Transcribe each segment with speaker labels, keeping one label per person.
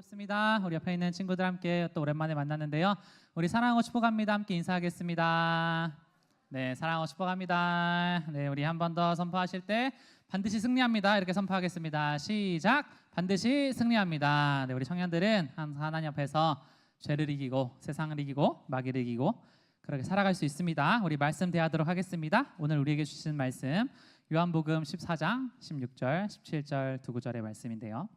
Speaker 1: 반갑습니다. 우리 옆에 있는 친구들 함께 또 오랜만에 만났는데요. 우리 사랑하고 축복합니다. 함께 인사하겠습니다. 네, 사랑하고 축복합니다. 네, 우리 한 번 더 선포하실 때 반드시 승리합니다. 이렇게 선포하겠습니다. 시작. 반드시 승리합니다. 네, 우리 청년들은 항상 하나님 앞에서 죄를 이기고 세상을 이기고 마귀를 이기고 그렇게 살아갈 수 있습니다. 우리 말씀 대하도록 하겠습니다. 오늘 우리에게 주신 말씀 요한복음 14장 16절 17절 두 구절의 말씀인데요.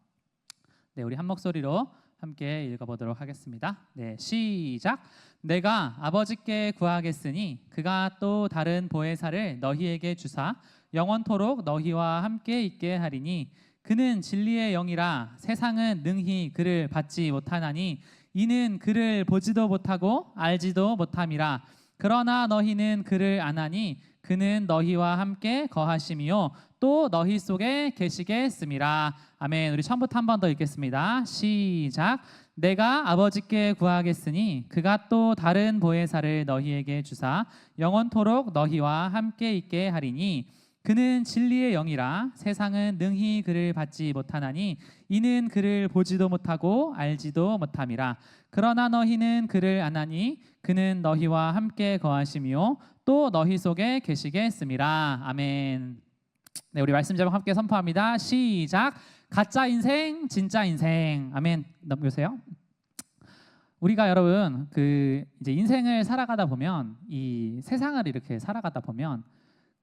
Speaker 1: 네, 우리 한 목소리로 함께 읽어보도록 하겠습니다. 네, 시작. 내가 아버지께 구하겠으니 그가 또 다른 보혜사를 너희에게 주사 영원토록 너희와 함께 있게 하리니 그는 진리의 영이라 세상은 능히 그를 받지 못하나니 이는 그를 보지도 못하고 알지도 못함이라. 그러나 너희는 그를 아나니 그는 너희와 함께 거하심이요 또 너희 속에 계시겠음이라. 아멘. 우리 처음부터 한 번 더 읽겠습니다. 시작. 내가 아버지께 구하겠으니 그가 또 다른 보혜사를 너희에게 주사 영원토록 너희와 함께 있게 하리니 그는 진리의 영이라 세상은 능히 그를 받지 못하나니 이는 그를 보지도 못하고 알지도 못함이라. 그러나 너희는 그를 아나니 그는 너희와 함께 거하심이요 또 너희 속에 계시겠음이라. 아멘. 네, 우리 말씀 제목 함께 선포합니다. 시작. 가짜 인생, 진짜 인생. 아멘. 넘겨주세요. 우리가 여러분 이제 인생을 살아가다 보면 이 세상을 이렇게 살아가다 보면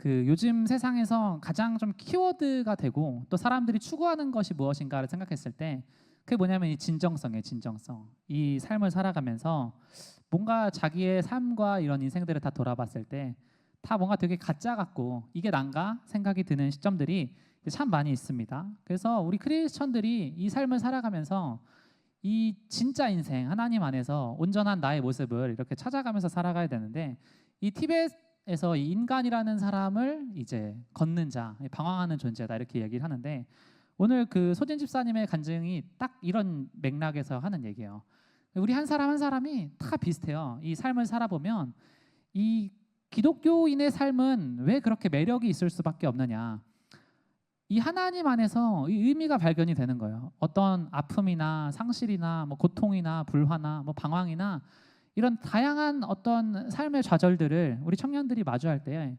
Speaker 1: 요즘 세상에서 가장 좀 키워드가 되고 또 사람들이 추구하는 것이 무엇인가를 생각했을 때 그게 뭐냐면 이 진정성이에요. 진정성. 이 삶을 살아가면서 뭔가 자기의 삶과 이런 인생들을 다 돌아봤을 때 다 뭔가 되게 가짜 같고 이게 난가 생각이 드는 시점들이 참 많이 있습니다. 그래서 우리 크리스천들이 이 삶을 살아가면서 이 진짜 인생 하나님 안에서 온전한 나의 모습을 이렇게 찾아가면서 살아가야 되는데 이 티벳에서 이 인간이라는 사람을 이제 걷는 자, 방황하는 존재다 이렇게 얘기를 하는데 오늘 소진 집사님의 간증이 딱 이런 맥락에서 하는 얘기예요. 우리 한 사람 한 사람이 다 비슷해요. 이 삶을 살아보면 이 기독교인의 삶은 왜 그렇게 매력이 있을 수밖에 없느냐. 이 하나님 안에서 이 의미가 발견이 되는 거예요. 어떤 아픔이나 상실이나 뭐 고통이나 불화나 뭐 방황이나 이런 다양한 어떤 삶의 좌절들을 우리 청년들이 마주할 때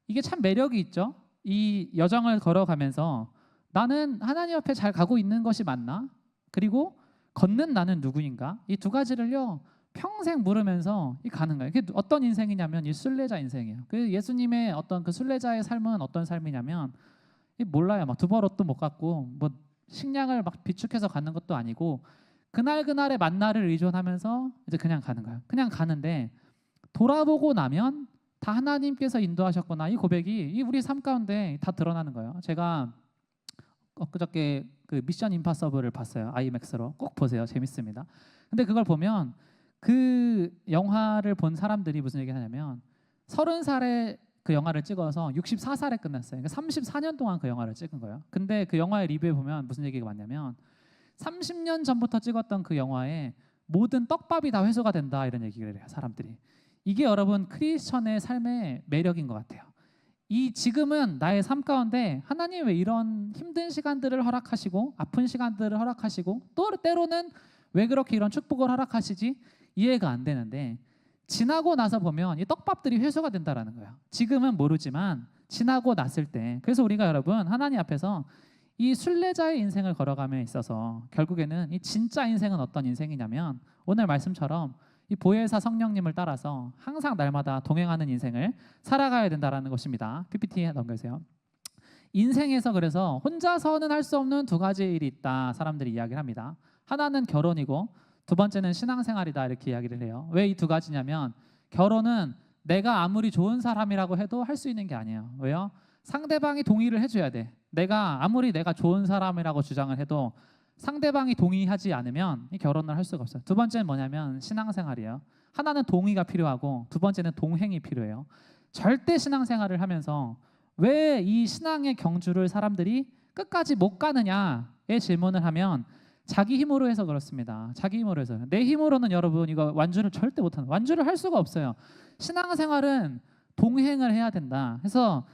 Speaker 1: 이게 참 매력이 있죠. 이 여정을 걸어가면서 나는 하나님 앞에 잘 가고 있는 것이 맞나? 그리고 걷는 나는 누구인가? 이 두 가지를요 평생 물으면서 가는 거예요. 그게 어떤 인생이냐면 이 순례자 인생이에요. 예수님의 어떤 순례자의 삶은 어떤 삶이냐면 몰라요. 막 두벌옷도 못 갖고 뭐 식량을 막 비축해서 가는 것도 아니고 그날 그날의 만나를 의존하면서 이제 그냥 가는 거예요. 그냥 가는데 돌아보고 나면 다 하나님께서 인도하셨구나. 이 고백이 우리 삶 가운데 다 드러나는 거예요. 제가 엊그저께 미션 임파서블을 봤어요. 아이맥스로. 꼭 보세요. 재밌습니다. 근데 그걸 보면 그 영화를 본 사람들이 무슨 얘기를 하냐면 30살에 그 영화를 찍어서 64살에 끝났어요. 그러니까 34년 동안 그 영화를 찍은 거예요. 근데 그 영화의 리뷰에 보면 무슨 얘기가 많냐면 30년 전부터 찍었던 그 영화에 모든 떡밥이 다 회수가 된다 이런 얘기를 해요. 사람들이. 이게 여러분 크리스천의 삶의 매력인 것 같아요. 이 지금은 나의 삶 가운데 하나님 왜 이런 힘든 시간들을 허락하시고 아픈 시간들을 허락하시고 또 때로는 왜 그렇게 이런 축복을 허락하시지 이해가 안 되는데 지나고 나서 보면 이 떡밥들이 회수가 된다라는 거예요. 지금은 모르지만 지나고 났을 때 그래서 우리가 여러분 하나님 앞에서 이 순례자의 인생을 걸어감에 있어서 결국에는 이 진짜 인생은 어떤 인생이냐면 오늘 말씀처럼 이 보혜사 성령님을 따라서 항상 날마다 동행하는 인생을 살아가야 된다라는 것입니다. PPT에 넘겨주세요. 인생에서 그래서 혼자서는 할 수 없는 두 가지 일이 있다 사람들이 이야기를 합니다. 하나는 결혼이고 두 번째는 신앙생활이다 이렇게 이야기를 해요. 왜 이 두 가지냐면 결혼은 내가 아무리 좋은 사람이라고 해도 할 수 있는 게 아니에요. 왜요? 상대방이 동의를 해줘야 돼. 아무리 내가 좋은 사람이라고 주장을 해도 상대방이 동의하지 않으면 이 결혼을 할 수가 없어요. 두 번째는 뭐냐면 신앙생활이에요. 하나는 동의가 필요하고 두 번째는 동행이 필요해요. 절대 신앙생활을 하면서 왜 이 신앙의 경주를 사람들이 끝까지 못 가느냐의 질문을 하면 자기 힘으로 해서 그렇습니다. 자기 힘으로 해서. 내 힘으로는 여러분 이거 완주를 절대 못하는 완주를 할 수가 없어요. 신앙생활은 동행을 해야 된다. 그래서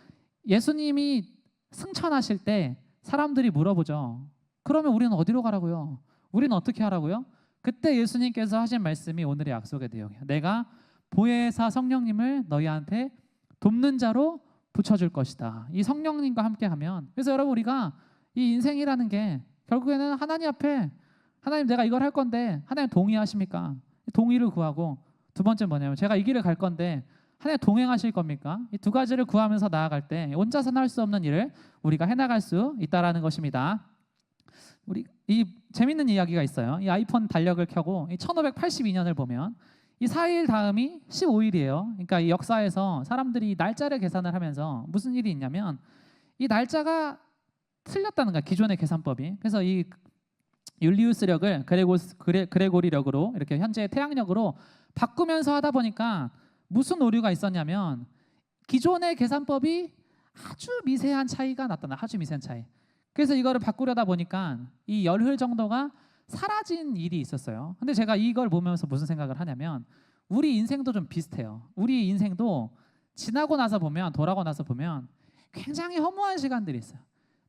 Speaker 1: 예수님이 승천하실 때 사람들이 물어보죠. 그러면 우리는 어디로 가라고요? 우리는 어떻게 하라고요? 그때 예수님께서 하신 말씀이 오늘의 약속의 내용이에요. 내가 보혜사 성령님을 너희한테 돕는 자로 붙여줄 것이다. 이 성령님과 함께하면, 그래서 여러분 우리가 이 인생이라는 게 결국에는 하나님 앞에, 하나님 내가 이걸 할 건데 하나님 동의하십니까? 동의를 구하고, 두 번째 뭐냐면 제가 이 길을 갈 건데 하나님 동행하실 겁니까? 이 두 가지를 구하면서 나아갈 때 혼자서는 할 수 없는 일을 우리가 해나갈 수 있다라는 것입니다. 우리 이 재밌는 이야기가 있어요. 이 아이폰 달력을 켜고 이 1582년을 보면 이 4일 다음이 15일이에요. 그러니까 이 역사에서 사람들이 날짜를 계산을 하면서 무슨 일이 있냐면 이 날짜가 틀렸다는 거야, 기존의 계산법이. 그래서 이 율리우스력을 그레고리력으로 이렇게 현재 태양력으로 바꾸면서 하다 보니까 무슨 오류가 있었냐면 기존의 계산법이 아주 미세한 차이가 났다. 아주 미세한 차이. 그래서 이거를 바꾸려다 보니까 이 열흘 정도가 사라진 일이 있었어요. 근데 제가 이걸 보면서 무슨 생각을 하냐면 우리 인생도 좀 비슷해요. 우리 인생도 지나고 나서 보면, 돌아고 나서 보면 굉장히 허무한 시간들이 있어요.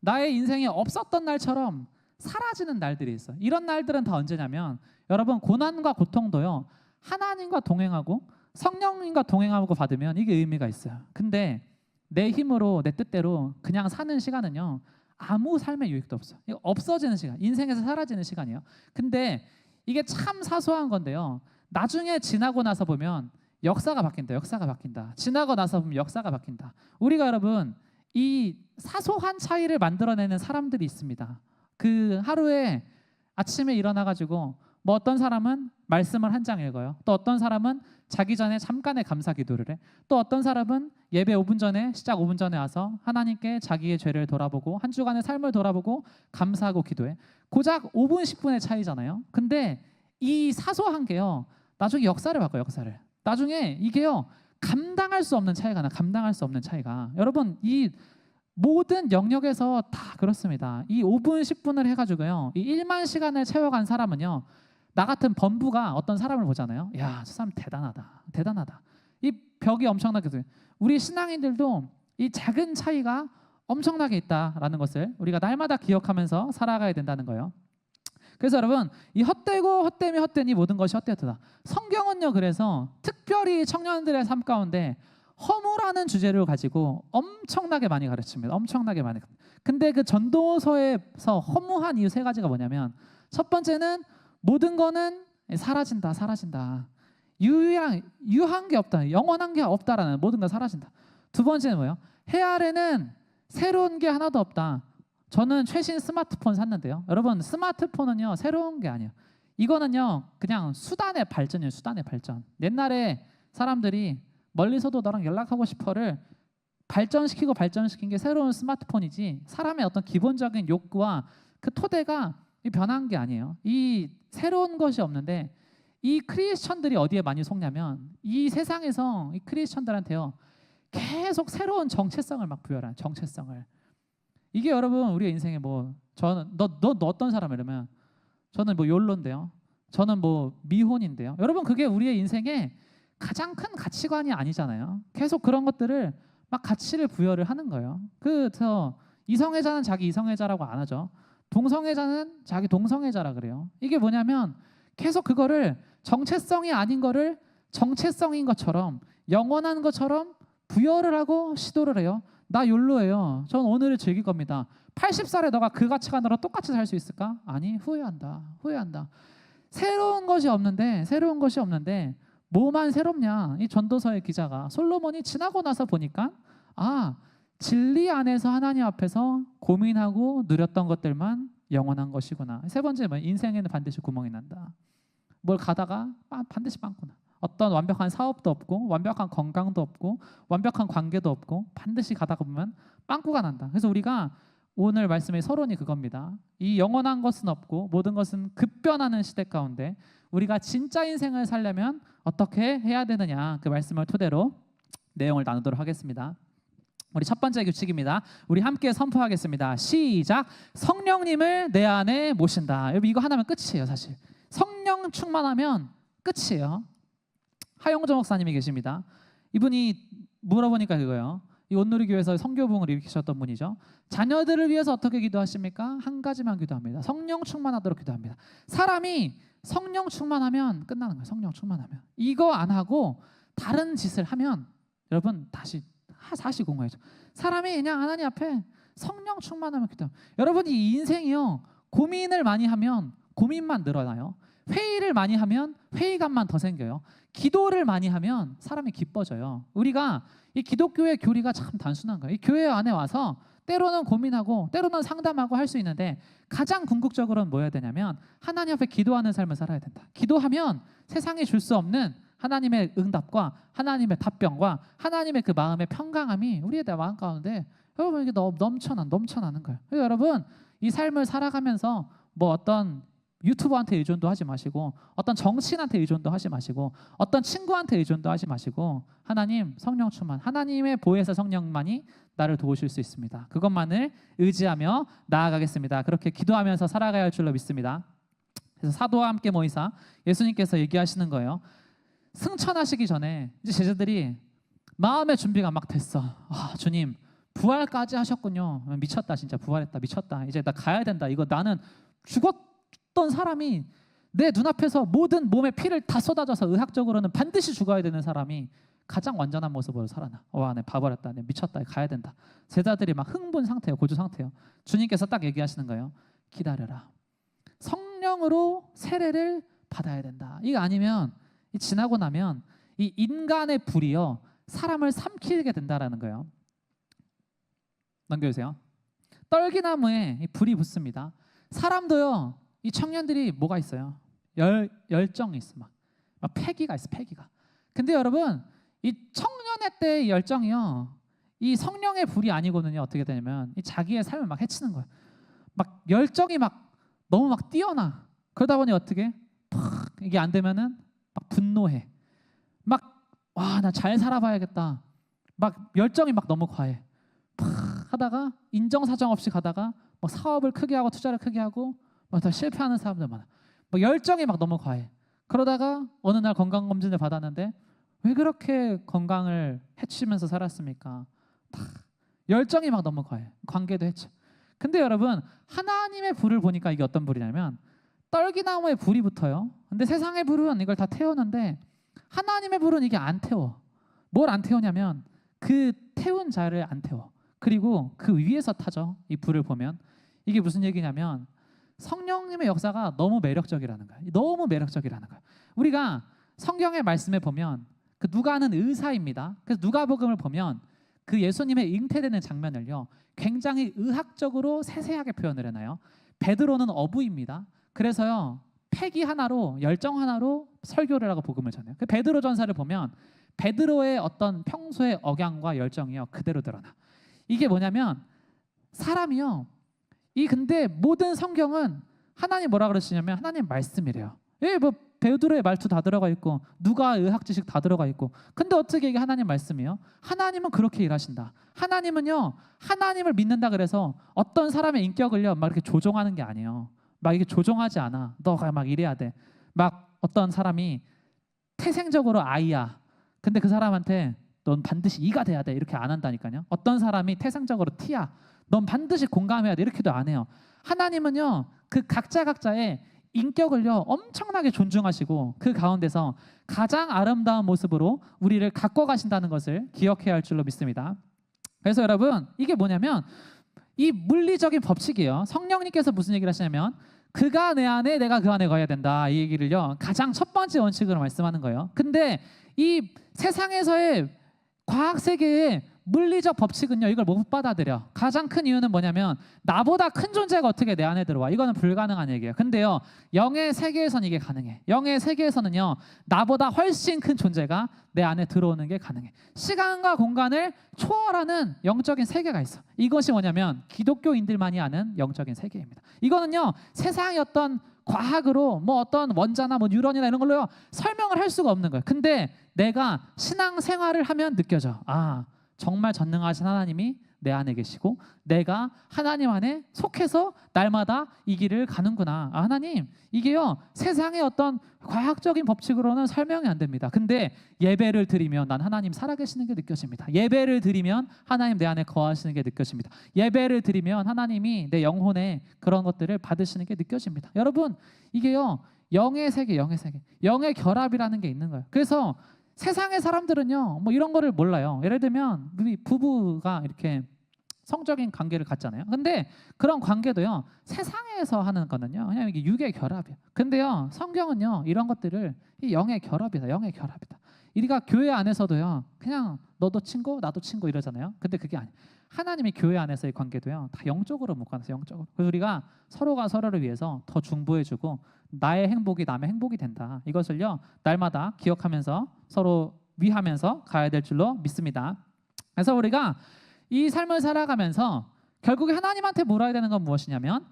Speaker 1: 나의 인생에 없었던 날처럼 사라지는 날들이 있어요. 이런 날들은 다 언제냐면 여러분 고난과 고통도요, 하나님과 동행하고 성령님과 동행하고 받으면 이게 의미가 있어요. 근데 내 힘으로 내 뜻대로 그냥 사는 시간은요 아무 삶의 유익도 없어. 이거 없어지는 시간, 인생에서 사라지는 시간이에요. 근데 이게 참 사소한 건데요, 나중에 지나고 나서 보면 역사가 바뀐다. 역사가 바뀐다. 지나고 나서 보면 역사가 바뀐다. 우리가 여러분 이 사소한 차이를 만들어내는 사람들이 있습니다. 그 하루에 아침에 일어나가지고 뭐 어떤 사람은 말씀을 한 장 읽어요. 또 어떤 사람은 자기 전에 잠깐의 감사 기도를 해. 또 어떤 사람은 예배 5분 전에, 시작 5분 전에 와서 하나님께 자기의 죄를 돌아보고 한 주간의 삶을 돌아보고 감사하고 기도해. 고작 5분 10분의 차이잖아요. 근데 이 사소한 게요 나중에 역사를 바꿔요. 역사를. 나중에 이게요 감당할 수 없는 차이가 나. 감당할 수 없는 차이가. 여러분 이 모든 영역에서 다 그렇습니다. 이 5분 10분을 해가지고요 이 1만 시간을 채워간 사람은요, 나 같은 범부가 어떤 사람을 보잖아요. 야, 저 사람 대단하다. 대단하다. 이 벽이 엄청나게 돼요. 우리 신앙인들도 이 작은 차이가 엄청나게 있다라는 것을 우리가 날마다 기억하면서 살아가야 된다는 거예요. 그래서 여러분 이 헛되고 헛되미 헛되니 모든 것이 헛되었다. 성경은요 그래서 특별히 청년들의 삶 가운데 허무라는 주제를 가지고 엄청나게 많이 가르칩니다. 엄청나게 많이. 근데 그 전도서에서 허무한 이유 세 가지가 뭐냐면, 첫 번째는 모든 거는 사라진다. 사라진다. 유한 게 없다. 영원한 게 없다라는, 모든 거 사라진다. 두 번째는 뭐예요? 해 아래는 새로운 게 하나도 없다. 저는 최신 스마트폰 샀는데요. 여러분 스마트폰은요 새로운 게 아니에요. 이거는요 그냥 수단의 발전이에요. 수단의 발전. 옛날에 사람들이 멀리서도 너랑 연락하고 싶어를 발전시킨 게 새로운 스마트폰이지, 사람의 어떤 기본적인 욕구와 그 토대가 변한 게 아니에요. 이 새로운 것이 없는데 이 크리스천들이 어디에 많이 속냐면 이 세상에서 이 크리스천들한테요 계속 새로운 정체성을 막 부여하는 정체성을. 이게 여러분 우리의 인생에 뭐 저는 너 어떤 사람 이러면 저는 뭐 욜로인데요. 저는 뭐 미혼인데요. 여러분 그게 우리의 인생에 가장 큰 가치관이 아니잖아요. 계속 그런 것들을 막 가치를 부여를 하는 거예요. 그래서 이성애자는 자기 이성애자라고 안 하죠. 동성애자는 자기 동성애자라 그래요. 이게 뭐냐면 계속 그거를 정체성이 아닌 거를 정체성인 것처럼, 영원한 것처럼 부여를 하고 시도를 해요. 나 욜로예요. 전 오늘을 즐길 겁니다. 80살에 너가 그 가치관으로 똑같이 살 수 있을까? 아니, 후회한다. 후회한다. 새로운 것이 없는데 뭐만 새롭냐? 이 전도서의 기자가, 솔로몬이 지나고 나서 보니까 진리 안에서 하나님 앞에서 고민하고 누렸던 것들만 영원한 것이구나. 세 번째 뭐 인생에는 반드시 구멍이 난다. 뭘 가다가 반드시 빵꾸나. 어떤 완벽한 사업도 없고 완벽한 건강도 없고 완벽한 관계도 없고 반드시 가다가 보면 빵꾸가 난다. 그래서 우리가 오늘 말씀의 서론이 그겁니다. 이 영원한 것은 없고 모든 것은 급변하는 시대 가운데 우리가 진짜 인생을 살려면 어떻게 해야 되느냐, 그 말씀을 토대로 내용을 나누도록 하겠습니다. 우리 첫 번째 규칙입니다. 우리 함께 선포하겠습니다. 시작. 성령님을 내 안에 모신다. 여러분 이거 하나면 끝이에요. 사실 성령 충만하면 끝이에요. 하용조 목사님이 계십니다. 이분이 물어보니까 그거예요. 이 온누리교회에서 성교부흥을 일으키셨던 분이죠. 자녀들을 위해서 어떻게 기도하십니까? 한 가지만 기도합니다. 성령 충만하도록 기도합니다. 사람이 성령 충만하면 끝나는 거예요. 성령 충만하면. 이거 안 하고 다른 짓을 하면 여러분 다시 공부해야죠. 사람이 그냥 하나님 앞에 성령 충만하면 기도. 여러분 이 인생이요. 고민을 많이 하면 고민만 늘어나요. 회의를 많이 하면 회의감만 더 생겨요. 기도를 많이 하면 사람이 기뻐져요. 우리가 이 기독교의 교리가 참 단순한 거예요. 이 교회 안에 와서 때로는 고민하고 때로는 상담하고 할 수 있는데 가장 궁극적으로는 뭐 해야 되냐면 하나님 앞에 기도하는 삶을 살아야 된다. 기도하면 세상이 줄 수 없는 하나님의 응답과 하나님의 답변과 하나님의 그 마음의 평강함이 우리의 마음 가운데 여러분 이게 넘쳐나는 거예요. 그래서 여러분 이 삶을 살아가면서 뭐 어떤 유튜버한테 의존도 하지 마시고 어떤 정치인한테 의존도 하지 마시고 어떤 친구한테 의존도 하지 마시고 하나님 성령 충만 하나님의 보혜사 성령만이 나를 도우실 수 있습니다. 그것만을 의지하며 나아가겠습니다. 그렇게 기도하면서 살아가야 할 줄로 믿습니다. 그래서 사도와 함께 모이사 예수님께서 얘기하시는 거예요. 승천하시기 전에 이제 제자들이 마음의 준비가 막 됐어. 주님 부활까지 하셨군요. 미쳤다 진짜 부활했다 미쳤다. 이제 나 가야 된다. 이거 나는 죽었던 사람이 내 눈앞에서 모든 몸의 피를 다 쏟아져서 의학적으로는 반드시 죽어야 되는 사람이 가장 완전한 모습으로 살아나. 내 봐버렸다. 내 미쳤다. 가야 된다. 제자들이 막 흥분 상태예요. 고조 상태예요. 주님께서 딱 얘기하시는 거예요. 기다려라. 성령으로 세례를 받아야 된다. 이거 아니면 지나고 나면 이 인간의 불이요 사람을 삼키게 된다라는 거예요. 넘겨주세요. 떨기나무에 이 불이 붙습니다. 사람도요 이 청년들이 뭐가 있어요? 열정이 있어. 막 패기가 있어. 패기가. 근데 여러분 이 청년의 때의 열정이요 이 성령의 불이 아니고는요 어떻게 되냐면 이 자기의 삶을 막 해치는 거예요. 막 열정이 막 너무 막 뛰어나. 그러다 보니 어떻게 이게 안 되면은 막 분노해. 막 나 잘 살아봐야겠다. 막 열정이 막 너무 과해. 하다가 인정사정 없이 가다가 뭐 사업을 크게 하고 투자를 크게 하고 막 다 실패하는 사람들 많아. 막 열정이 막 너무 과해. 그러다가 어느 날 건강검진을 받았는데 왜 그렇게 건강을 해치면서 살았습니까? 열정이 막 너무 과해. 관계도 해치. 근데 여러분 하나님의 불을 보니까 이게 어떤 불이냐면 떨기나무에 불이 붙어요. 근데 세상의 불은 이걸 다 태우는데 하나님의 불은 이게 안 태워. 뭘 안 태우냐면 그 태운 자를 안 태워. 그리고 그 위에서 타죠. 이 불을 보면 이게 무슨 얘기냐면 성령님의 역사가 너무 매력적이라는 거야. 너무 매력적이라는 거야. 우리가 성경의 말씀에 보면 그 누가는 의사입니다. 그래서 누가복음을 보면 그 예수님의 잉태되는 장면을요 굉장히 의학적으로 세세하게 표현을 해놔요. 베드로는 어부입니다. 그래서요 패기 하나로 열정 하나로 설교를 하고 복음을 전해요. 그 베드로 전사를 보면 베드로의 어떤 평소의 억양과 열정이요 그대로 드러나. 이게 뭐냐면 사람이요 근데 모든 성경은 하나님 뭐라 그러시냐면 하나님 말씀이래요. 뭐 베드로의 말투 다 들어가 있고 누가 의학 지식 다 들어가 있고 근데 어떻게 이게 하나님 말씀이에요? 하나님은 그렇게 일하신다. 하나님은요 하나님을 믿는다 그래서 어떤 사람의 인격을요 막 이렇게 조종하는 게 아니에요. 막 이게 조종하지 않아. 너가 막 이래야 돼. 막 어떤 사람이 태생적으로 아이야. 근데 그 사람한테 넌 반드시 이가 돼야 돼 이렇게 안 한다니까요. 어떤 사람이 태생적으로 T야. 넌 반드시 공감해야 돼 이렇게도 안 해요. 하나님은요 그 각자의 인격을요 엄청나게 존중하시고 그 가운데서 가장 아름다운 모습으로 우리를 갖고 가신다는 것을 기억해야 할 줄로 믿습니다. 그래서 여러분 이게 뭐냐면 이 물리적인 법칙이에요. 성령님께서 무슨 얘기를 하시냐면 그가 내 안에 내가 그 안에 거해야 된다. 이 얘기를요 가장 첫 번째 원칙으로 말씀하는 거예요. 근데 이 세상에서의 과학 세계의 물리적 법칙은요 이걸 못 받아들여. 가장 큰 이유는 뭐냐면 나보다 큰 존재가 어떻게 내 안에 들어와. 이거는 불가능한 얘기예요. 근데요 영의 세계에서는 이게 가능해. 영의 세계에서는요 나보다 훨씬 큰 존재가 내 안에 들어오는 게 가능해. 시간과 공간을 초월하는 영적인 세계가 있어. 이것이 뭐냐면 기독교인들만이 아는 영적인 세계입니다. 이거는요 세상의 어떤 과학으로 뭐 어떤 원자나 뭐 뉴런이나 이런 걸로요 설명을 할 수가 없는 거예요. 근데 내가 신앙 생활을 하면 느껴져. 정말 전능하신 하나님이 내 안에 계시고 내가 하나님 안에 속해서 날마다 이 길을 가는구나. 아, 하나님, 이게요 세상의 어떤 과학적인 법칙으로는 설명이 안 됩니다. 근데 예배를 드리면 난 하나님 살아계시는 게 느껴집니다. 예배를 드리면 하나님 내 안에 거하시는 게 느껴집니다. 예배를 드리면 하나님이 내 영혼에 그런 것들을 받으시는 게 느껴집니다. 여러분, 이게요 영의 세계, 영의 결합이라는 게 있는 거예요. 그래서 세상의 사람들은요 뭐 이런 거를 몰라요. 예를 들면 우리 부부가 이렇게 성적인 관계를 갖잖아요. 근데 그런 관계도요 세상에서 하는 거는요 그냥 이게 육의 결합이에요. 근데요 성경은요 이런 것들을 이 영의 결합이다. 영의 결합이다. 우리가 교회 안에서도요 그냥 너도 친구 나도 친구 이러잖아요. 근데 그게 아니에요. 하나님이 교회 안에서의 관계도요 다 영적으로 묶어놨어요. 영적으로. 그래서 우리가 서로가 서로를 위해서 더 중보해주고 나의 행복이 남의 행복이 된다. 이것을요 날마다 기억하면서 서로 위하면서 가야 될 줄로 믿습니다. 그래서 우리가 이 삶을 살아가면서 결국에 하나님한테 물어야 되는 건 무엇이냐면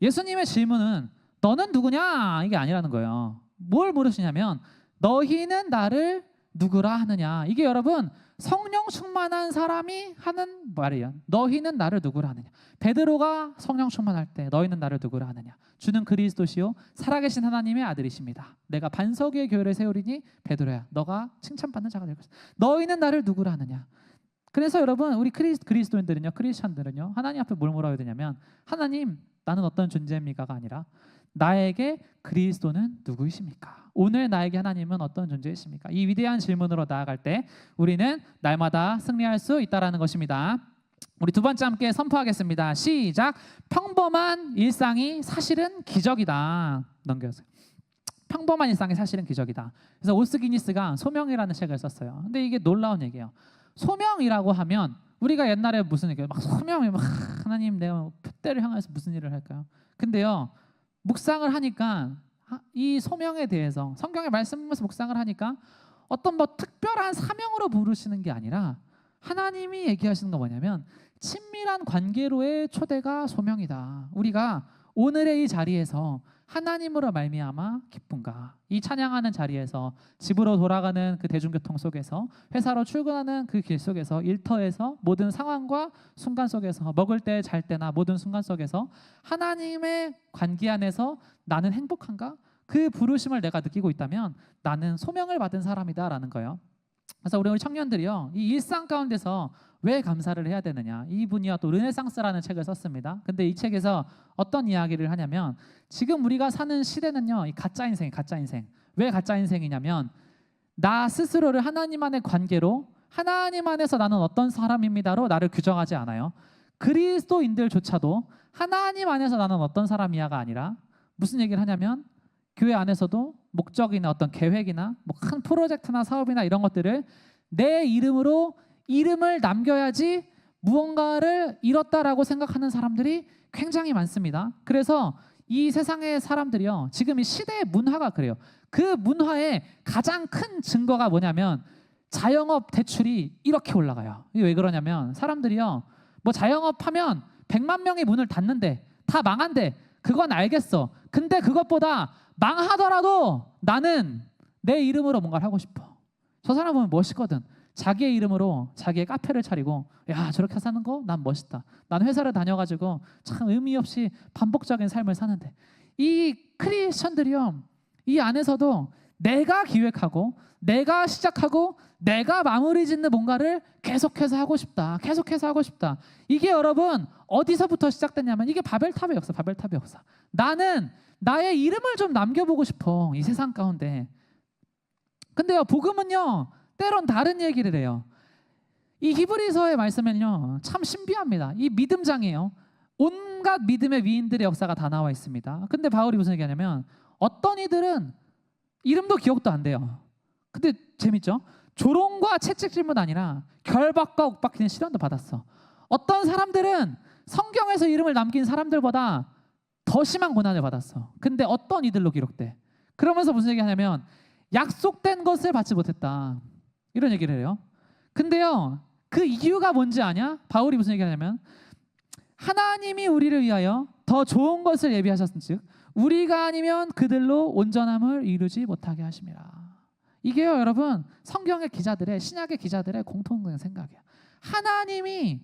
Speaker 1: 예수님의 질문은 너는 누구냐 이게 아니라는 거예요. 뭘 물으시냐면 너희는 나를 누구라 하느냐. 이게 여러분 성령 충만한 사람이 하는 말이에요. 너희는 나를 누구라 하느냐. 베드로가 성령 충만할 때 너희는 나를 누구라 하느냐. 주는 그리스도시요 살아계신 하나님의 아들이십니다. 내가 반석 위에 교회를 세우리니 베드로야 너가 칭찬받는 자가 될 것이다. 너희는 나를 누구라 하느냐. 그래서 여러분 우리 그리스도인들은요 크리스천들은요 하나님 앞에 뭘 물어야 되냐면 하나님 나는 어떤 존재입니까가 아니라 나에게 그리스도는 누구이십니까? 오늘 나에게 하나님은 어떤 존재이십니까? 이 위대한 질문으로 나아갈 때 우리는 날마다 승리할 수 있다라는 것입니다. 우리 두 번째 함께 선포하겠습니다. 시작. 평범한 일상이 사실은 기적이다. 넘겨주세요. 평범한 일상이 사실은 기적이다. 그래서 오스 기니스가 소명이라는 책을 썼어요. 근데 이게 놀라운 얘기예요. 소명이라고 하면 우리가 옛날에 무슨 얘기예요? 막 소명이 막 하나님 내가 표대를 향해서 무슨 일을 할까요? 근데요 묵상을 하니까 이 소명에 대해서 성경의 말씀에서 묵상을 하니까 어떤 뭐 특별한 사명으로 부르시는 게 아니라 하나님이 얘기하시는 건 뭐냐면 친밀한 관계로의 초대가 소명이다. 우리가 오늘의 이 자리에서 하나님으로 말미암아 기쁜가. 이 찬양하는 자리에서 집으로 돌아가는 그 대중교통 속에서 회사로 출근하는 그 길 속에서 일터에서 모든 상황과 순간 속에서 먹을 때 잘 때나 모든 순간 속에서 하나님의 관계 안에서 나는 행복한가? 그 부르심을 내가 느끼고 있다면 나는 소명을 받은 사람이다라는 거예요. 그래서 우리 청년들이요 이 일상 가운데서 왜 감사를 해야 되느냐. 이분이요 또 르네상스라는 책을 썼습니다. 근데 이 책에서 어떤 이야기를 하냐면 지금 우리가 사는 시대는요 이 가짜 인생이에요. 가짜 인생. 왜 가짜 인생이냐면 나 스스로를 하나님 안의 관계로 하나님 안에서 나는 어떤 사람입니다로 나를 규정하지 않아요. 그리스도인들조차도 하나님 안에서 나는 어떤 사람이야가 아니라 무슨 얘기를 하냐면 교회 안에서도 목적이나 어떤 계획이나 뭐 큰 프로젝트나 사업이나 이런 것들을 내 이름으로 이름을 남겨야지 무언가를 이뤘다라고 생각하는 사람들이 굉장히 많습니다. 그래서 이 세상의 사람들이요 지금 이 시대의 문화가 그래요. 그 문화의 가장 큰 증거가 뭐냐면 자영업 대출이 이렇게 올라가요. 이게 왜 그러냐면 사람들이요 뭐 자영업하면 100만 명이 문을 닫는데 다 망한대. 그건 알겠어. 근데 그것보다 망하더라도 나는 내 이름으로 뭔가를 하고 싶어. 저 사람 보면 멋있거든. 자기의 이름으로 자기의 카페를 차리고 야 저렇게 사는 거 난 멋있다. 난 회사를 다녀가지고 참 의미 없이 반복적인 삶을 사는데 이 크리스천들이요 이 안에서도 내가 기획하고 내가 시작하고 내가 마무리 짓는 뭔가를 계속해서 하고 싶다. 계속해서 하고 싶다. 이게 여러분 어디서부터 시작됐냐면 이게 바벨탑의 역사. 바벨탑의 역사. 나는 나의 이름을 좀 남겨보고 싶어. 이 세상 가운데. 근데요 복음은요 때론 다른 얘기를 해요. 이 히브리서의 말씀은요 참 신비합니다. 이 믿음장이에요. 온갖 믿음의 위인들의 역사가 다 나와 있습니다. 근데 바울이 무슨 얘기하냐면 어떤 이들은 이름도 기억도 안 돼요. 근데 재밌죠? 조롱과 채찍질뿐 아니라 결박과 옥박히는 시련도 받았어. 어떤 사람들은 성경에서 이름을 남긴 사람들보다 더 심한 고난을 받았어. 근데 어떤 이들로 기록돼? 그러면서 무슨 얘기하냐면 약속된 것을 받지 못했다. 이런 얘기를 해요. 근데요 그 이유가 뭔지 아냐? 바울이 무슨 얘기하냐면 하나님이 우리를 위하여 더 좋은 것을 예비하셨은즉 우리가 아니면 그들로 온전함을 이루지 못하게 하심이라. 이게요 여러분 성경의 기자들의 신약의 기자들의 공통된 생각이에요. 하나님이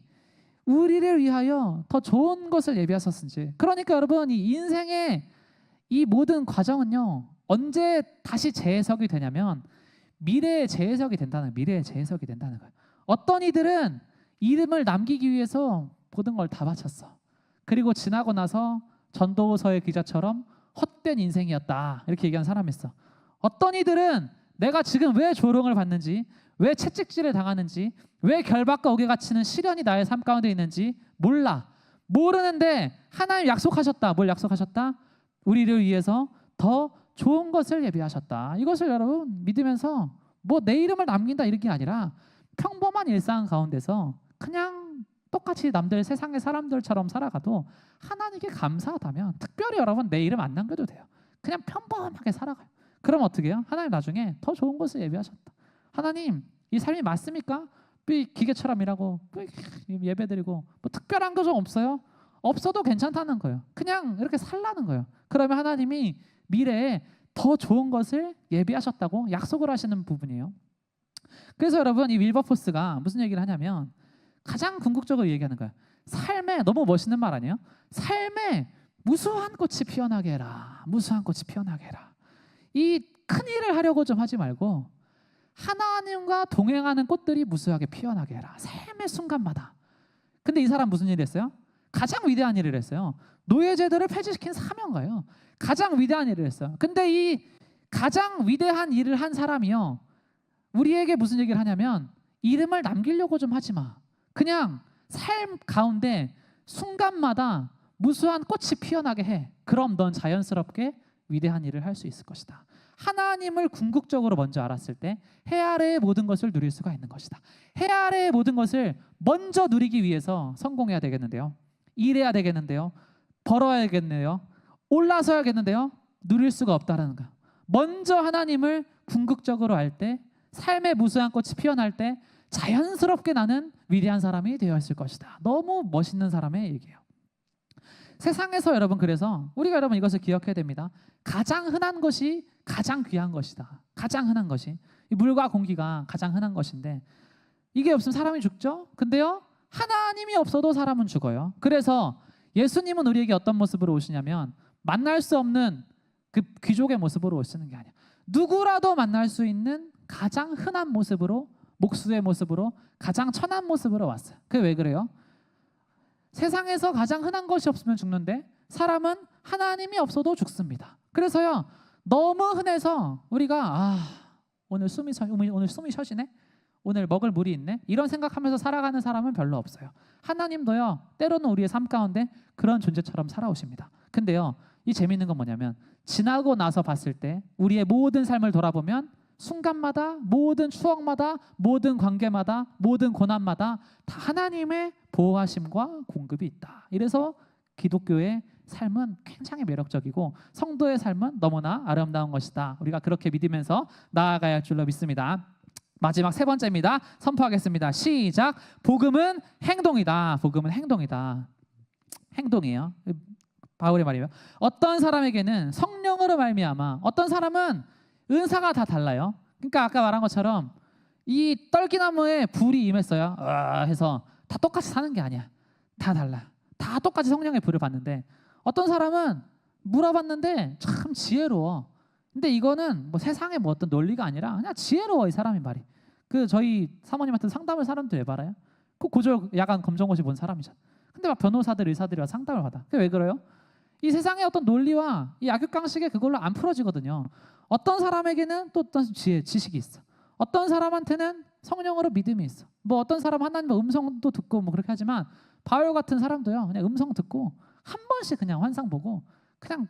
Speaker 2: 우리를 위하여 더 좋은 것을 예비하셨은지. 그러니까 여러분 이 인생의 이 모든 과정은요 언제 다시 재해석이 되냐면 미래의 재해석이 된다는 거예요. 미래의 재해석이 된다는 거예요. 어떤 이들은 이름을 남기기 위해서 모든 걸 다 바쳤어. 그리고 지나고 나서 전도서의 기자처럼 헛된 인생이었다 이렇게 얘기한 사람이 있어. 어떤 이들은 내가 지금 왜 조롱을 받는지, 왜 채찍질을 당하는지, 왜 결박과 옥에 갇히는 시련이 나의 삶 가운데 있는지 몰라. 모르는데 하나님 약속하셨다. 뭘 약속하셨다? 우리를 위해서 더 좋은 것을 예비하셨다. 이것을 여러분 믿으면서 뭐 내 이름을 남긴다 이런 게 아니라 평범한 일상 가운데서 그냥 똑같이 남들 세상의 사람들처럼 살아가도 하나님께 감사하다면 특별히 여러분 내 이름 안 남겨도 돼요. 그냥 평범하게 살아가요. 그럼 어떻게 해요? 하나님 나중에 더 좋은 것을 예비하셨다. 하나님 이 삶이 맞습니까? 기계처럼 일하고 예배드리고 뭐 특별한 거 좀 없어요? 없어도 괜찮다는 거예요. 그냥 이렇게 살라는 거예요. 그러면 하나님이 미래에 더 좋은 것을 예비하셨다고 약속을 하시는 부분이에요. 그래서 여러분 이 윌버포스가 무슨 얘기를 하냐면 가장 궁극적으로 얘기하는 거예요. 삶에 너무 멋있는 말 아니에요? 삶에 무수한 꽃이 피어나게 해라. 무수한 꽃이 피어나게 해라. 이 큰 일을 하려고 좀 하지 말고 하나님과 동행하는 꽃들이 무수하게 피어나게 해라. 삶의 순간마다. 근데 이 사람 무슨 일을 했어요? 가장 위대한 일을 했어요. 노예제도를 폐지시킨 사명가예요. 가장 위대한 일을 했어요. 근데 이 가장 위대한 일을 한 사람이요 우리에게 무슨 얘기를 하냐면 이름을 남기려고 좀 하지 마. 그냥 삶 가운데 순간마다 무수한 꽃이 피어나게 해. 그럼 넌 자연스럽게 위대한 일을 할 수 있을 것이다. 하나님을 궁극적으로 먼저 알았을 때 해 아래의 모든 것을 누릴 수가 있는 것이다. 해 아래의 모든 것을 먼저 누리기 위해서 성공해야 되겠는데요. 일해야 되겠는데요. 벌어야겠네요. 올라서야겠는데요. 누릴 수가 없다라는 거야. 먼저 하나님을 궁극적으로 알 때 삶의 무수한 꽃이 피어날 때 자연스럽게 나는 위대한 사람이 되어 있을 것이다. 너무 멋있는 사람의 얘기예요. 세상에서 여러분 그래서 우리가 여러분 이것을 기억해야 됩니다. 가장 흔한 것이 가장 귀한 것이다. 가장 흔한 것이 이 물과 공기가 가장 흔한 것인데 이게 없으면 사람이 죽죠. 근데요 하나님이 없어도 사람은 죽어요. 그래서 예수님은 우리에게 어떤 모습으로 오시냐면 만날 수 없는 그 귀족의 모습으로 오시는 게 아니야. 누구라도 만날 수 있는 가장 흔한 모습으로 목수의 모습으로 가장 천한 모습으로 왔어요. 그게 왜 그래요? 세상에서 가장 흔한 것이 없으면 죽는데 사람은 하나님이 없어도 죽습니다. 그래서요 너무 흔해서 우리가 오늘 숨이 쉬어지네? 오늘 먹을 물이 있네? 이런 생각하면서 살아가는 사람은 별로 없어요. 하나님도요 때로는 우리의 삶 가운데 그런 존재처럼 살아오십니다. 근데요 이 재미있는 건 뭐냐면 지나고 나서 봤을 때 우리의 모든 삶을 돌아보면 순간마다 모든 추억마다 모든 관계마다 모든 고난마다 다 하나님의 보호하심과 공급이 있다. 이래서 기독교의 삶은 굉장히 매력적이고 성도의 삶은 너무나 아름다운 것이다. 우리가 그렇게 믿으면서 나아가야 할 줄로 믿습니다. 마지막 세 번째입니다. 선포하겠습니다. 시작. 복음은 행동이다. 복음은 행동이다. 행동이에요. 바울의 말이에요. 어떤 사람에게는 성령으로 말미암아 어떤 사람은 은사가 다 달라요. 그러니까 아까 말한 것처럼 이 떨기나무에 불이 임했어요. 해서 다 똑같이 사는 게 아니야. 다 달라. 다 똑같이 성령의 불을 받는데 어떤 사람은 물어봤는데 참 지혜로워. 근데 이거는 뭐 세상의 뭐 어떤 논리가 아니라 그냥 지혜로워 이 사람이 말이. 그 저희 사모님한테 상담을 사람들 왜 받아요? 그 고졸 야간 검정고시 본 사람이잖아. 근데 막 변호사들 의사들이 와 상담을 받아. 그게 왜 그래요? 이 세상의 어떤 논리와 이 약육강식에 그걸로 안 풀어지거든요. 어떤 사람에게는 또 어떤 지식이 있어. 어떤 사람한테는 성령으로 믿음이 있어. 뭐 어떤 사람 하나님의 음성도 듣고 뭐 그렇게 하지만 바울 같은 사람도요. 그냥 음성 듣고 한 번씩 그냥 환상 보고 그냥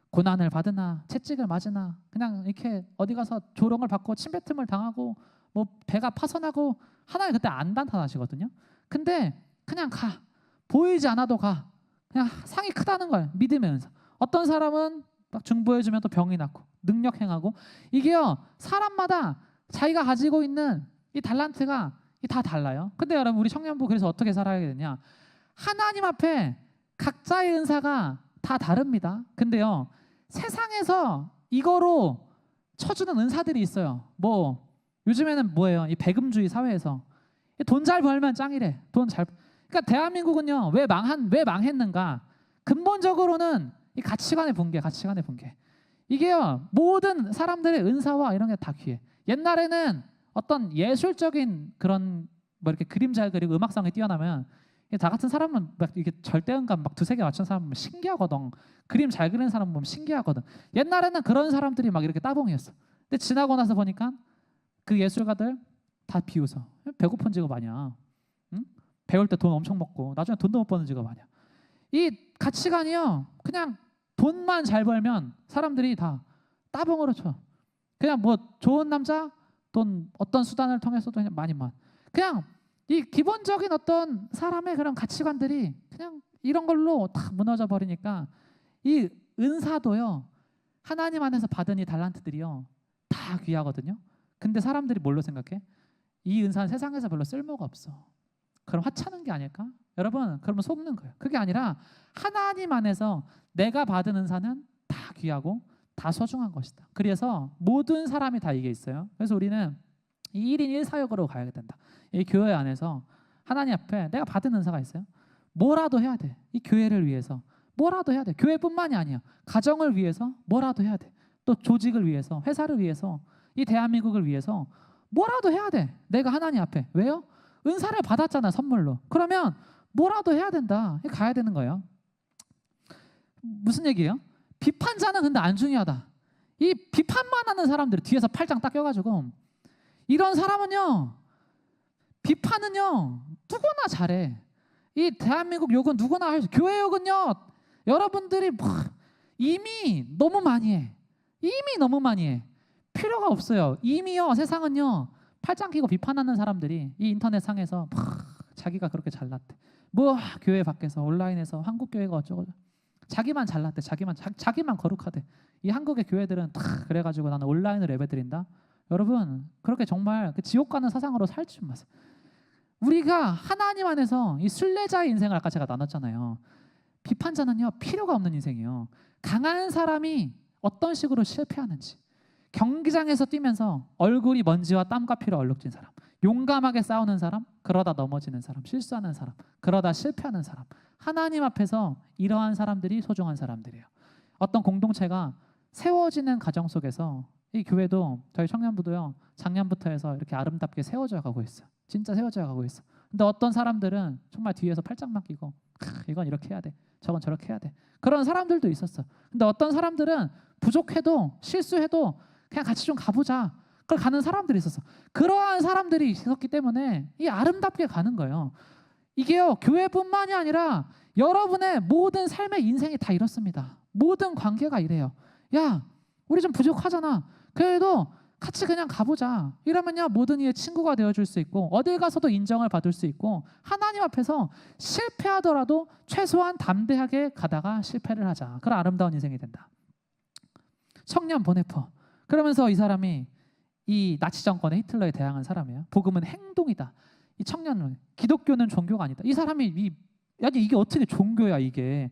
Speaker 2: 고난을 받으나 채찍을 맞으나 그냥 이렇게 어디 가서 조롱을 받고 침뱉음을 당하고 뭐 배가 파손하고 하나님 그때 안 나타나시거든요. 근데 그냥 가. 보이지 않아도 가. 그냥 상이 크다는 걸 믿으면서 어떤 사람은 막 중보해주면 또 병이 낫고 능력 행하고 이게요 사람마다 자기가 가지고 있는 이 달란트가 다 달라요. 근데 여러분 우리 청년부 그래서 어떻게 살아야 되냐? 하나님 앞에 각자의 은사가 다 다릅니다. 근데요 세상에서 이거로 쳐주는 은사들이 있어요. 뭐 요즘에는 뭐예요? 이 배금주의 사회에서 돈 잘 벌면 짱이래. 그러니까 대한민국은요 왜 망했는가? 근본적으로는 이 가치관의 붕괴. 이게요 모든 사람들의 은사와 이런 게 다 귀해. 옛날에는 어떤 예술적인 그런 뭐 이렇게 그림 잘 그리고 음악성이 뛰어나면 다 같은 사람은 막 이게 절대음감 막 두세 개 맞춘 사람 보면 신기하거든. 그림 잘 그리는 사람 보면 신기하거든. 옛날에는 그런 사람들이 막 이렇게 따봉이었어. 근데 지나고 나서 보니까 그 예술가들 다 비웃어. 배고픈 직업 아니야. 응? 배울 때 돈 엄청 먹고 나중에 돈도 못 버는 직업 아니야. 이 가치관이요. 그냥 돈만 잘 벌면 사람들이 다 따봉으로 쳐. 그냥 뭐 좋은 남자 돈 어떤 수단을 통해서도 그냥 많이만. 그냥 이 기본적인 어떤 사람의 그런 가치관들이 그냥 이런 걸로 다 무너져 버리니까 이 은사도요. 하나님 안에서 받은 이 달란트들이요. 다 귀하거든요. 근데 사람들이 뭘로 생각해? 이 은사는 세상에서 별로 쓸모가 없어. 그럼 하찮은 게 아닐까? 여러분, 그러면 속는 거예요. 그게 아니라 하나님 안에서 내가 받은 은사는 다 귀하고 다 소중한 것이다. 그래서 모든 사람이 다 이게 있어요. 그래서 우리는 이 1인 1사역으로 가야 된다. 이 교회 안에서 하나님 앞에 내가 받은 은사가 있어요. 뭐라도 해야 돼. 이 교회를 위해서 뭐라도 해야 돼. 교회뿐만이 아니야. 가정을 위해서 뭐라도 해야 돼. 또 조직을 위해서, 회사를 위해서, 이 대한민국을 위해서 뭐라도 해야 돼. 내가 하나님 앞에. 왜요? 은사를 받았잖아, 선물로. 그러면 뭐라도 해야 된다. 가야 되는 거예요. 무슨 얘기예요? 비판자는 근데 안 중요하다. 이 비판만 하는 사람들이 뒤에서 팔짱 딱 껴가지고 이런 사람은요 비판은요 누구나 잘해. 이 대한민국 욕은 누구나 할 수. 교회 욕은요 여러분들이 이미 너무 많이 해. 이미 너무 많이 해. 필요가 없어요. 이미요 세상은요 팔짱 끼고 비판하는 사람들이 이 인터넷 상에서 자기가 그렇게 잘났대. 뭐 교회 밖에서 온라인에서 한국 교회가 어쩌고 자기만 잘났대. 자기만 거룩하대. 이 한국의 교회들은 다 그래가지고 나는 온라인으로 예배드린다. 여러분 그렇게 정말 그 지옥 가는 사상으로 살지 좀 마세요. 우리가 하나님 안에서 이 순례자의 인생을 아까 제가 나눴잖아요. 비판자는요 필요가 없는 인생이에요. 강한 사람이 어떤 식으로 실패하는지, 경기장에서 뛰면서 얼굴이 먼지와 땀과 피로 얼룩진 사람, 용감하게 싸우는 사람, 그러다 넘어지는 사람, 실수하는 사람, 그러다 실패하는 사람, 하나님 앞에서 이러한 사람들이 소중한 사람들이에요. 어떤 공동체가 세워지는 과정 속에서 이 교회도 저희 청년부도요 작년부터 해서 이렇게 아름답게 세워져 가고 있어요. 진짜 세워져 가고 있어. 근데 어떤 사람들은 정말 뒤에서 팔짱만 끼고 이건 이렇게 해야 돼, 저건 저렇게 해야 돼, 그런 사람들도 있었어. 근데 어떤 사람들은 부족해도 실수해도 그냥 같이 좀 가보자, 그걸 가는 사람들이 있었어. 그러한 사람들이 있었기 때문에 이 아름답게 가는 거예요. 이게요 교회뿐만이 아니라 여러분의 모든 삶의 인생이 다 이렇습니다. 모든 관계가 이래요. 야 우리 좀 부족하잖아. 그래도 같이 그냥 가보자. 이러면요 모든 이의 친구가 되어줄 수 있고 어딜 가서도 인정을 받을 수 있고 하나님 앞에서 실패하더라도 최소한 담대하게 가다가 실패를 하자. 그런 아름다운 인생이 된다. 청년 보네퍼. 그러면서 이 사람이 이 나치 정권의 히틀러에 대항한 사람이에요. 복음은 행동이다. 이 청년은 기독교는 종교가 아니다. 이 사람이 아니 이게 어떻게 종교야 이게.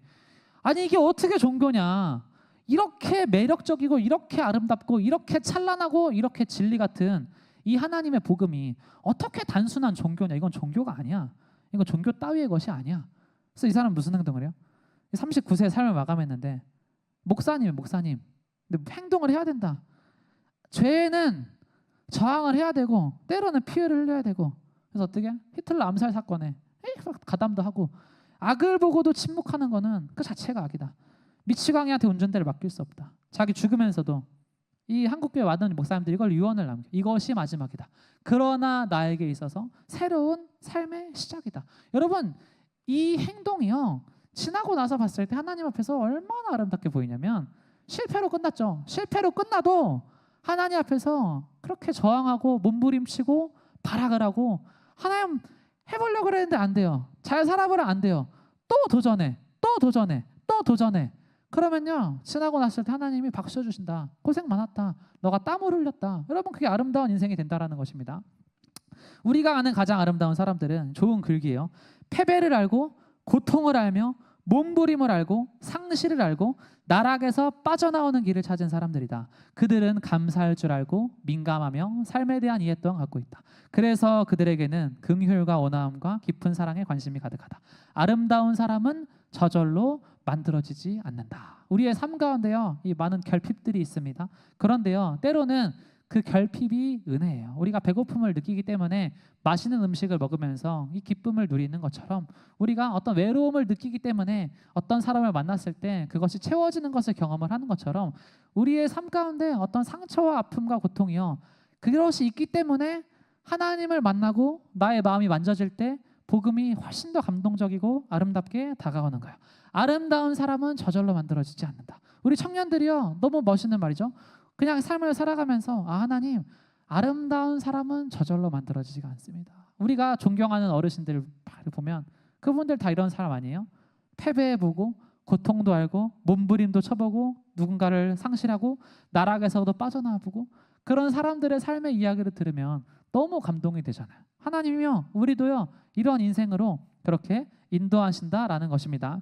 Speaker 2: 아니 이게 어떻게 종교냐. 이렇게 매력적이고 이렇게 아름답고 이렇게 찬란하고 이렇게 진리 같은 이 하나님의 복음이 어떻게 단순한 종교냐. 이건 종교가 아니야. 이건 종교 따위의 것이 아니야. 그래서 이 사람 무슨 행동을 해요? 39세의 삶을 마감했는데 목사님 근데 행동을 해야 된다. 죄는 저항을 해야 되고 때로는 피해를 흘려야 되고 그래서 어떻게 히틀러 암살 사건에 가담도 하고 악을 보고도 침묵하는 거는 그 자체가 악이다. 미치광이한테 운전대를 맡길 수 없다. 자기 죽으면서도 이 한국교회 와던 목사님들이 이걸 유언을 남겨. 이것이 마지막이다. 그러나 나에게 있어서 새로운 삶의 시작이다. 여러분 이 행동이요 지나고 나서 봤을 때 하나님 앞에서 얼마나 아름답게 보이냐면 실패로 끝났죠. 실패로 끝나도 하나님 앞에서 그렇게 저항하고 몸부림치고 발악을 하고 하나님 해보려고 그랬는데 안 돼요. 잘 살아보려 안 돼요. 또 도전해. 그러면요 지나고 났을 때 하나님이 박수 주신다. 고생 많았다. 너가 땀을 흘렸다. 여러분 그게 아름다운 인생이 된다라는 것입니다. 우리가 아는 가장 아름다운 사람들은 좋은 글귀예요. 패배를 알고 고통을 알며 몸부림을 알고 상실을 알고 나락에서 빠져나오는 길을 찾은 사람들이다. 그들은 감사할 줄 알고 민감하며 삶에 대한 이해 또한 갖고 있다. 그래서 그들에게는 긍휼과 온화함과 깊은 사랑에 관심이 가득하다. 아름다운 사람은 저절로 만들어지지 않는다. 우리의 삶 가운데요, 이 많은 결핍들이 있습니다. 그런데요, 때로는 그 결핍이 은혜예요. 우리가 배고픔을 느끼기 때문에 맛있는 음식을 먹으면서 이 기쁨을 누리는 것처럼, 우리가 어떤 외로움을 느끼기 때문에 어떤 사람을 만났을 때 그것이 채워지는 것을 경험을 하는 것처럼, 우리의 삶 가운데 어떤 상처와 아픔과 고통이요, 그것이 있기 때문에 하나님을 만나고 나의 마음이 만져질 때 복음이 훨씬 더 감동적이고 아름답게 다가오는 거예요. 아름다운 사람은 저절로 만들어지지 않는다. 우리 청년들이요, 너무 멋있는 말이죠. 그냥 삶을 살아가면서 하나님, 아름다운 사람은 저절로 만들어지지가 않습니다. 우리가 존경하는 어르신들을 보면 그분들 다 이런 사람 아니에요? 패배해보고 고통도 알고 몸부림도 쳐보고 누군가를 상실하고 나락에서도 빠져나와보고, 그런 사람들의 삶의 이야기를 들으면 너무 감동이 되잖아요. 하나님이요, 우리도요, 이런 인생으로 그렇게 인도하신다라는 것입니다.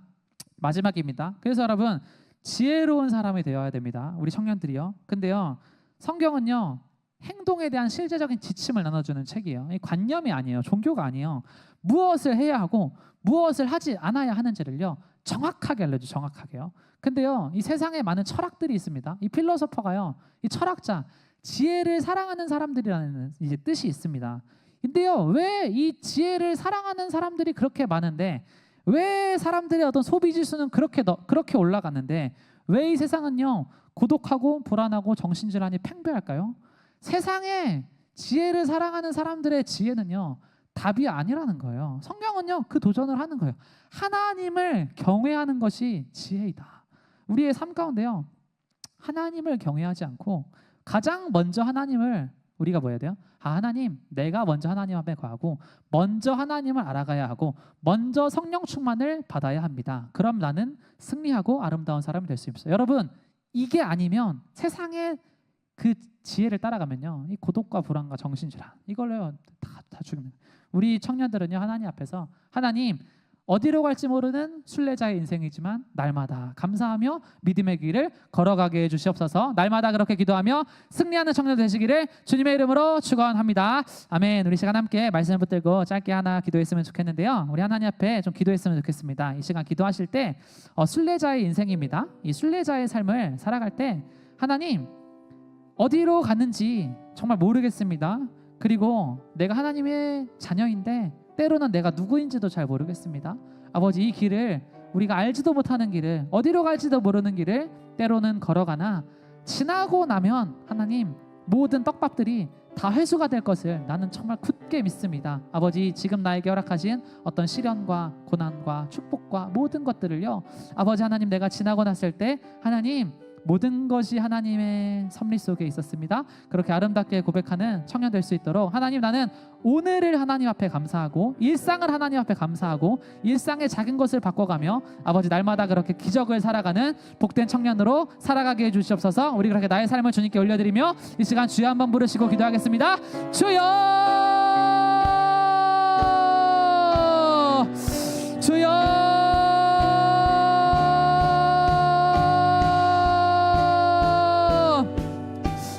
Speaker 2: 마지막입니다. 그래서 여러분, 지혜로운 사람이 되어야 됩니다. 우리 청년들이요. 근데요, 성경은요, 행동에 대한 실제적인 지침을 나눠주는 책이에요. 이 관념이 아니에요. 종교가 아니에요. 무엇을 해야 하고 무엇을 하지 않아야 하는지를요, 정확하게 알려줘. 정확하게요. 근데요, 이 세상에 많은 철학들이 있습니다. 이 필로소퍼가요, 이 철학자, 지혜를 사랑하는 사람들이라는 이제 뜻이 있습니다. 근데요, 왜 이 지혜를 사랑하는 사람들이 그렇게 많은데, 왜 사람들의 어떤 소비 지수는 그렇게 올라갔는데, 왜 이 세상은요 고독하고 불안하고 정신질환이 팽배할까요? 세상에 지혜를 사랑하는 사람들의 지혜는요 답이 아니라는 거예요. 성경은요 그 도전을 하는 거예요. 하나님을 경외하는 것이 지혜이다. 우리의 삶 가운데요, 하나님을 경외하지 않고 가장 먼저 하나님을 우리가 뭐 해야 돼요? 하나님, 내가 먼저 하나님 앞에 가고 먼저 하나님을 알아가야 하고 먼저 성령 충만을 받아야 합니다. 그럼 나는 승리하고 아름다운 사람이 될 수 있어요. 여러분, 이게 아니면 세상의 그 지혜를 따라가면요, 이 고독과 불안과 정신질환 이걸로요 다 죽는. 우리 청년들은요, 하나님 앞에서 하나님, 어디로 갈지 모르는 순례자의 인생이지만 날마다 감사하며 믿음의 길을 걸어가게 해주시옵소서. 날마다 그렇게 기도하며 승리하는 청년 되시기를 주님의 이름으로 축원합니다. 아멘. 우리 시간 함께 말씀을 붙들고 짧게 하나 기도했으면 좋겠는데요, 우리 하나님 앞에 좀 기도했으면 좋겠습니다. 이 시간 기도하실 때 순례자의 인생입니다. 이 순례자의 삶을 살아갈 때 하나님, 어디로 갔는지 정말 모르겠습니다. 그리고 내가 하나님의 자녀인데 때로는 내가 누구인지도 잘 모르겠습니다. 아버지, 이 길을 우리가 알지도 못하는 길을, 어디로 갈지도 모르는 길을 때로는 걸어가나 지나고 나면 하나님, 모든 떡밥들이 다 회수가 될 것을 나는 정말 굳게 믿습니다. 아버지, 지금 나에게 허락하신 어떤 시련과 고난과 축복과 모든 것들을요, 아버지 하나님, 내가 지나고 났을 때 하나님, 모든 것이 하나님의 섭리 속에 있었습니다. 그렇게 아름답게 고백하는 청년 될 수 있도록 하나님, 나는 오늘을 하나님 앞에 감사하고 일상을 하나님 앞에 감사하고 일상의 작은 것을 바꿔가며 아버지, 날마다 그렇게 기적을 살아가는 복된 청년으로 살아가게 해주시옵소서. 우리 그렇게 나의 삶을 주님께 올려드리며 이 시간 주여 한번 부르시고 기도하겠습니다. 주여, 주여.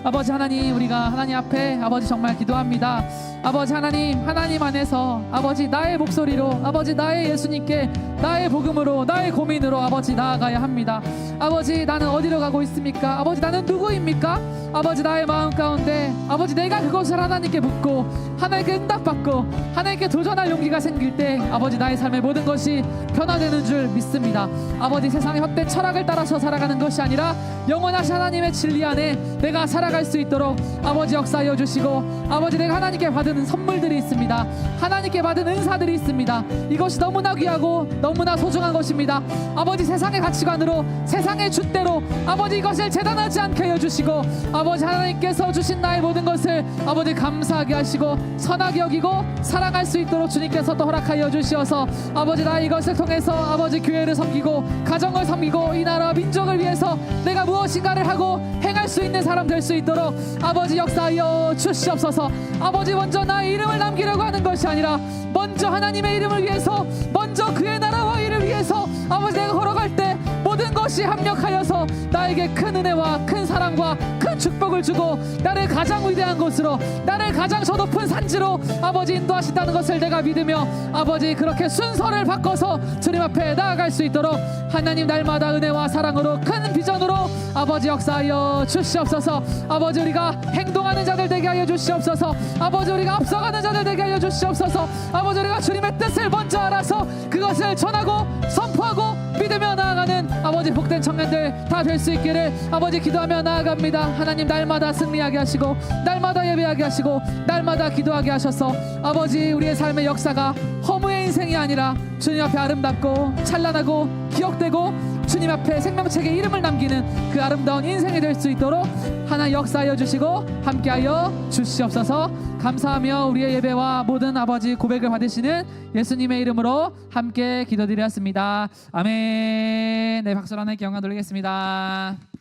Speaker 2: 아버지 하나님, 우리가 하나님 앞에 아버지 정말 기도합니다. 아버지 하나님, 하나님 안에서 아버지 나의 목소리로, 아버지 나의 예수님께 나의 복음으로, 나의 고민으로 아버지 나아가야 합니다. 아버지, 나는 어디로 가고 있습니까? 아버지, 나는 누구입니까? 아버지, 나의 마음 가운데 아버지, 내가 그것을 하나님께 묻고 하나님께 응답받고 하나님께 도전할 용기가 생길 때 아버지, 나의 삶의 모든 것이 변화되는 줄 믿습니다. 아버지, 세상의 헛된 철학을 따라서 살아가는 것이 아니라 영원하신 하나님의 진리 안에 내가 살아갈 수 있도록 아버지 역사하여 주시고, 아버지, 내가 하나님께 받은 선물들이 있습니다. 하나님께 받은 은사들이 있습니다. 이것이 너무나 귀하고 너무나 소중한 것입니다. 아버지, 세상의 가치관으로, 세상의 줏대로 아버지 이것을 재단하지 않게 하여 주시고, 아버지 하나님께서 주신 나의 모든 것을 아버지 감사하게 하시고 선하게 여기고 사랑할 수 있도록 주님께서 또 허락하여 주시어서 아버지, 나 이것을 통해서 아버지 교회를 섬기고 가정을 섬기고 이 나라 민족을 위해서 내가 무엇인가를 하고 행할 수 있는 사람 될 수 있도록 아버지 역사하여 주시옵소서. 아버지, 먼저 나의 이름을 남기려고 하는 것이 아니라 먼저 하나님의 이름을 위해서, 먼저 그의 나라와 일을 위해서 아버지 내가 걸어갈 때 모든 것이 합력하여서 나에게 큰 은혜와 큰 사랑과 큰 축복을 주고 나를 가장 위대한 곳으로 나를 가장 저 높은 산지로 아버지 인도하신다는 것을 내가 믿으며 아버지 그렇게 순서를 바꿔서 주님 앞에 나아갈 수 있도록 하나님 날마다 은혜와 사랑으로 큰 비전으로 아버지 역사하여 주시옵소서. 아버지 우리가 행동하는 자들 되게 하여 주시옵소서. 아버지 우리가 앞서가는 자들 되게 하여 주시옵소서. 아버지 우리가 주님의 뜻을 먼저 알아서 그것을 전하고 선포하고 믿으며 나아가는 아버지 복된 청년들 다 될 수 있기를 아버지 기도하며 나아갑니다. 하나님 날마다 승리하게 하시고 날마다 예배하게 하시고 날마다 기도하게 하셔서 아버지 우리의 삶의 역사가 허무의 인생이 아니라 주님 앞에 아름답고 찬란하고 기억되고 주님 앞에 생명책에 이름을 남기는 그 아름다운 인생이 될 수 있도록 하나 역사하여 주시고 함께하여 주시옵소서. 감사하며 우리의 예배와 모든 아버지 고백을 받으시는 예수님의 이름으로 함께 기도드렸습니다. 아멘. 네, 박수로 하나님께 영광 돌리겠습니다.